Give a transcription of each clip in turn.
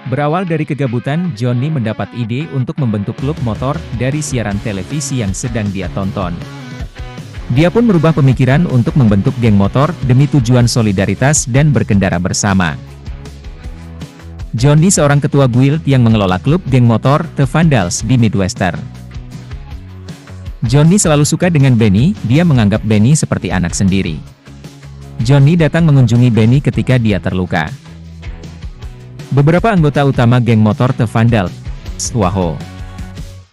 Berawal dari kegabutan, Johnny mendapat ide untuk membentuk klub motor dari siaran televisi yang sedang dia tonton. Dia pun merubah pemikiran untuk membentuk geng motor demi tujuan solidaritas dan berkendara bersama. Johnny seorang ketua guild yang mengelola klub geng motor The Vandals di Midwestern. Johnny selalu suka dengan Benny, dia menganggap Benny seperti anak sendiri. Johnny datang mengunjungi Benny ketika dia terluka. Beberapa anggota utama geng motor The Vandals, Waho,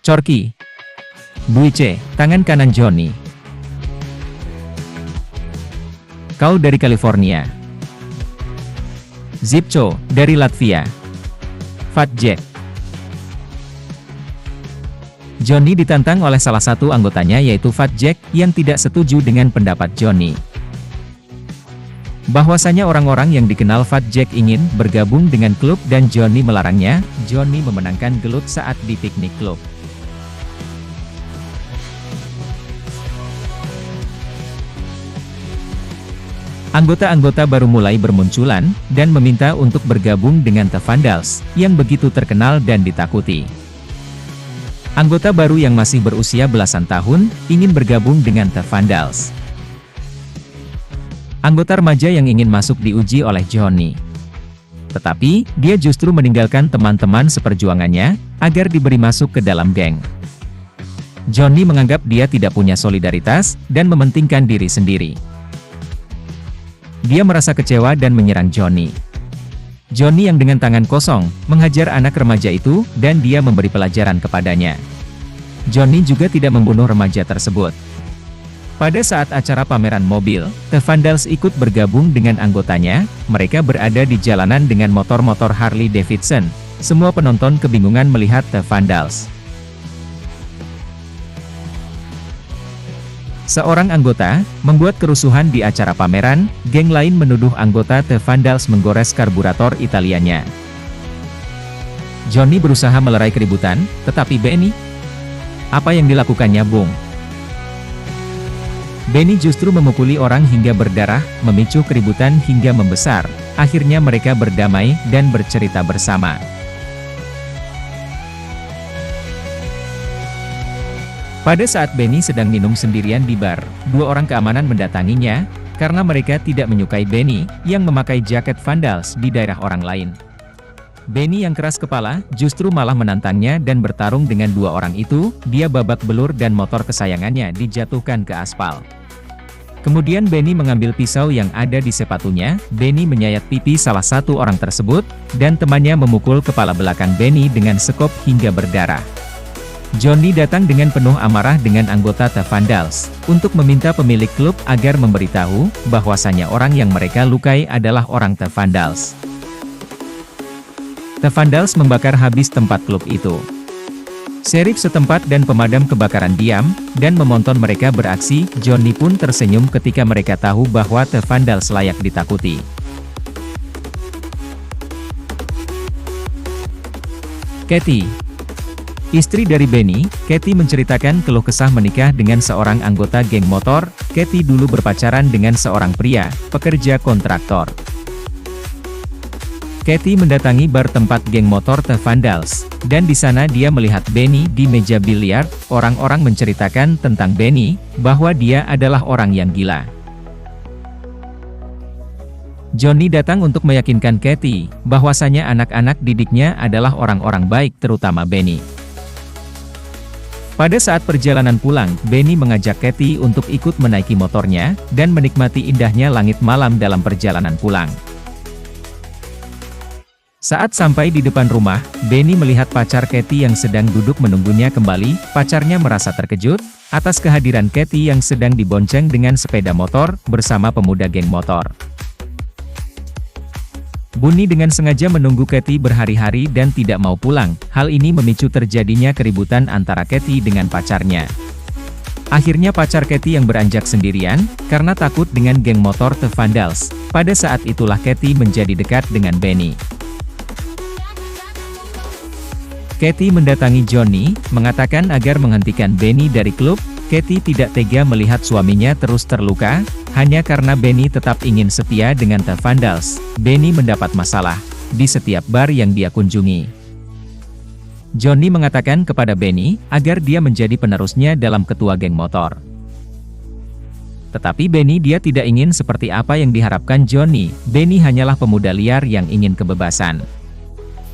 Corky, Buice, tangan kanan Johnny. Kau dari California. Zipcho, dari Latvia. Fat Jack. Johnny ditantang oleh salah satu anggotanya yaitu Fat Jack, yang tidak setuju dengan pendapat Johnny. Bahwasanya orang-orang yang dikenal Fat Jack ingin bergabung dengan klub dan Johnny melarangnya. Johnny memenangkan gelut saat di piknik klub. Anggota-anggota baru mulai bermunculan, dan meminta untuk bergabung dengan The Vandals, yang begitu terkenal dan ditakuti. Anggota baru yang masih berusia belasan tahun, ingin bergabung dengan The Vandals. Anggota remaja yang ingin masuk diuji oleh Johnny. Tetapi, dia justru meninggalkan teman-teman seperjuangannya, agar diberi masuk ke dalam geng. Johnny menganggap dia tidak punya solidaritas, dan mementingkan diri sendiri. Dia merasa kecewa dan menyerang Johnny. Johnny yang dengan tangan kosong, menghajar anak remaja itu, dan dia memberi pelajaran kepadanya. Johnny juga tidak membunuh remaja tersebut. Pada saat acara pameran mobil, The Vandals ikut bergabung dengan anggotanya. Mereka berada di jalanan dengan motor-motor Harley Davidson. Semua penonton kebingungan melihat The Vandals. Seorang anggota membuat kerusuhan di acara pameran. Geng lain menuduh anggota The Vandals menggores karburator Italianya. Johnny berusaha melerai keributan, tetapi Benny, apa yang dilakukannya, Bung? Benny justru memukuli orang hingga berdarah, memicu keributan hingga membesar. Akhirnya mereka berdamai dan bercerita bersama. Pada saat Benny sedang minum sendirian di bar, dua orang keamanan mendatanginya, karena mereka tidak menyukai Benny, yang memakai jaket Vandals di daerah orang lain. Benny yang keras kepala, justru malah menantangnya dan bertarung dengan dua orang itu. Dia babak belur dan motor kesayangannya dijatuhkan ke aspal. Kemudian Benny mengambil pisau yang ada di sepatunya. Benny menyayat pipi salah satu orang tersebut, dan temannya memukul kepala belakang Benny dengan sekop hingga berdarah. Johnny datang dengan penuh amarah dengan anggota The Vandals, untuk meminta pemilik klub agar memberitahu, bahwasanya orang yang mereka lukai adalah orang The Vandals. The Vandals membakar habis tempat klub itu. Sheriff setempat dan pemadam kebakaran diam, dan menonton mereka beraksi. Johnny pun tersenyum ketika mereka tahu bahwa The Vandals layak ditakuti. Kathy, istri dari Benny, Kathy menceritakan keluh kesah menikah dengan seorang anggota geng motor. Kathy dulu berpacaran dengan seorang pria, pekerja kontraktor. Kathy mendatangi bar tempat geng motor The Vandals, dan di sana dia melihat Benny di meja biliar. Orang-orang menceritakan tentang Benny, bahwa dia adalah orang yang gila. Johnny datang untuk meyakinkan Kathy, bahwasanya anak-anak didiknya adalah orang-orang baik, terutama Benny. Pada saat perjalanan pulang, Benny mengajak Kathy untuk ikut menaiki motornya, dan menikmati indahnya langit malam dalam perjalanan pulang. Saat sampai di depan rumah, Benny melihat pacar Kathy yang sedang duduk menunggunya kembali. Pacarnya merasa terkejut atas kehadiran Kathy yang sedang dibonceng dengan sepeda motor bersama pemuda geng motor. Bunny dengan sengaja menunggu Kathy berhari-hari dan tidak mau pulang. Hal ini memicu terjadinya keributan antara Kathy dengan pacarnya. Akhirnya pacar Kathy yang beranjak sendirian, karena takut dengan geng motor The Vandals. Pada saat itulah Kathy menjadi dekat dengan Benny. Kathy mendatangi Johnny, mengatakan agar menghentikan Benny dari klub. Kathy tidak tega melihat suaminya terus terluka, hanya karena Benny tetap ingin setia dengan The Vandals. Benny mendapat masalah. di setiap bar yang dia kunjungi. Johnny mengatakan kepada Benny agar dia menjadi penerusnya dalam ketua geng motor. Tetapi Benny dia tidak ingin seperti apa yang diharapkan Johnny. Benny hanyalah pemuda liar yang ingin kebebasan,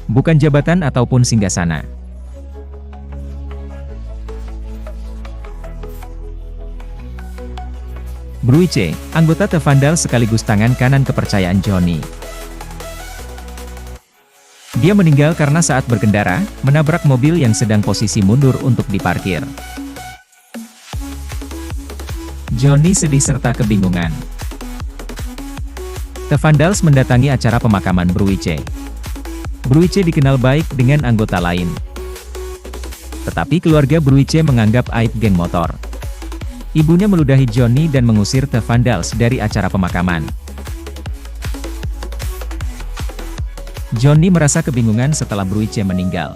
bukan jabatan ataupun singgasana. Bruiche, anggota The Vandals sekaligus tangan kanan kepercayaan Johnny. Dia meninggal karena saat berkendara, menabrak mobil yang sedang posisi mundur untuk diparkir. Johnny sedih serta kebingungan. The Vandals mendatangi acara pemakaman Bruiche. Bruiche dikenal baik dengan anggota lain. Tetapi keluarga Bruiche menganggap aib geng motor. Ibunya meludahi Johnny dan mengusir The Vandals dari acara pemakaman. Johnny merasa kebingungan setelah Bruiche meninggal.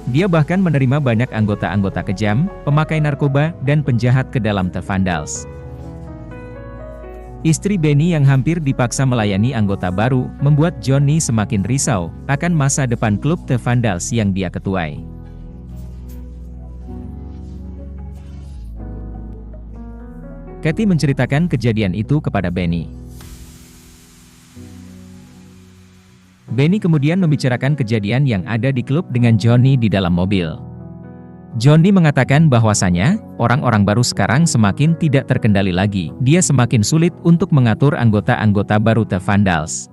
Dia bahkan menerima banyak anggota-anggota kejam, pemakai narkoba, dan penjahat ke dalam The Vandals. Istri Benny yang hampir dipaksa melayani anggota baru, membuat Johnny semakin risau akan masa depan klub The Vandals yang dia ketuai. Kathy menceritakan kejadian itu kepada Benny. Benny kemudian membicarakan kejadian yang ada di klub dengan Johnny di dalam mobil. Johnny mengatakan bahwasanya, orang-orang baru sekarang semakin tidak terkendali lagi. Dia semakin sulit untuk mengatur anggota-anggota baru The Vandals.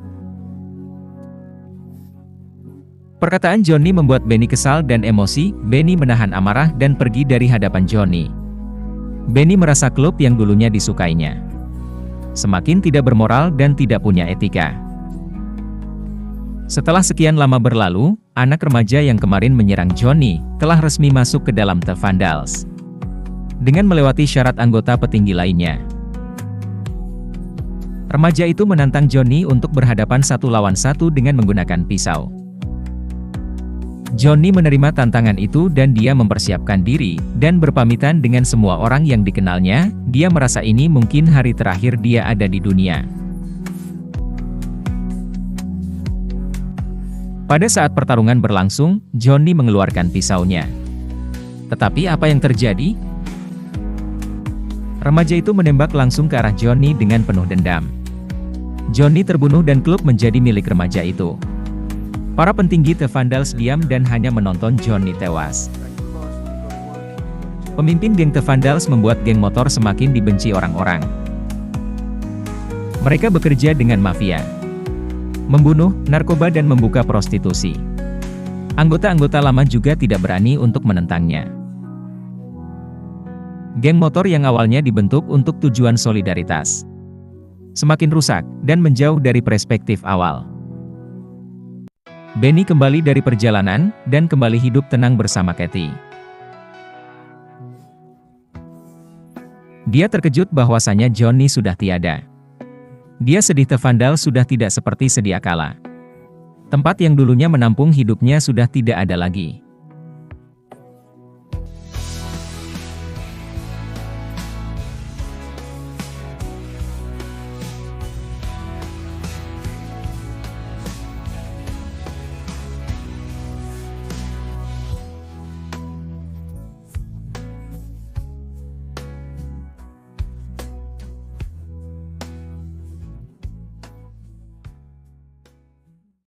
Perkataan Johnny membuat Benny kesal dan emosi. Benny menahan amarah dan pergi dari hadapan Johnny. Benny merasa klub yang dulunya disukainya semakin tidak bermoral dan tidak punya etika. Setelah sekian lama berlalu, anak remaja yang kemarin menyerang Johnny telah resmi masuk ke dalam The Vandals dengan melewati syarat anggota petinggi lainnya. Remaja itu menantang Johnny untuk berhadapan 1 lawan 1 dengan menggunakan pisau. Johnny menerima tantangan itu dan dia mempersiapkan diri dan berpamitan dengan semua orang yang dikenalnya. Dia merasa ini mungkin hari terakhir dia ada di dunia. Pada saat pertarungan berlangsung, Johnny mengeluarkan pisaunya. Tetapi apa yang terjadi? Remaja itu menembak langsung ke arah Johnny dengan penuh dendam. Johnny terbunuh dan klub menjadi milik remaja itu. Para petinggi The Vandals diam dan hanya menonton Johnny tewas. Pemimpin geng The Vandals membuat geng motor semakin dibenci orang-orang. Mereka bekerja dengan mafia, membunuh, narkoba dan membuka prostitusi. Anggota-anggota lama juga tidak berani untuk menentangnya. Geng motor yang awalnya dibentuk untuk tujuan solidaritas semakin rusak dan menjauh dari perspektif awal. Benny kembali dari perjalanan, dan kembali hidup tenang bersama Kathy. Dia terkejut bahwasanya Johnny sudah tiada. Dia sedih The Vandals sudah tidak seperti sedia kala. Tempat yang dulunya menampung hidupnya sudah tidak ada lagi.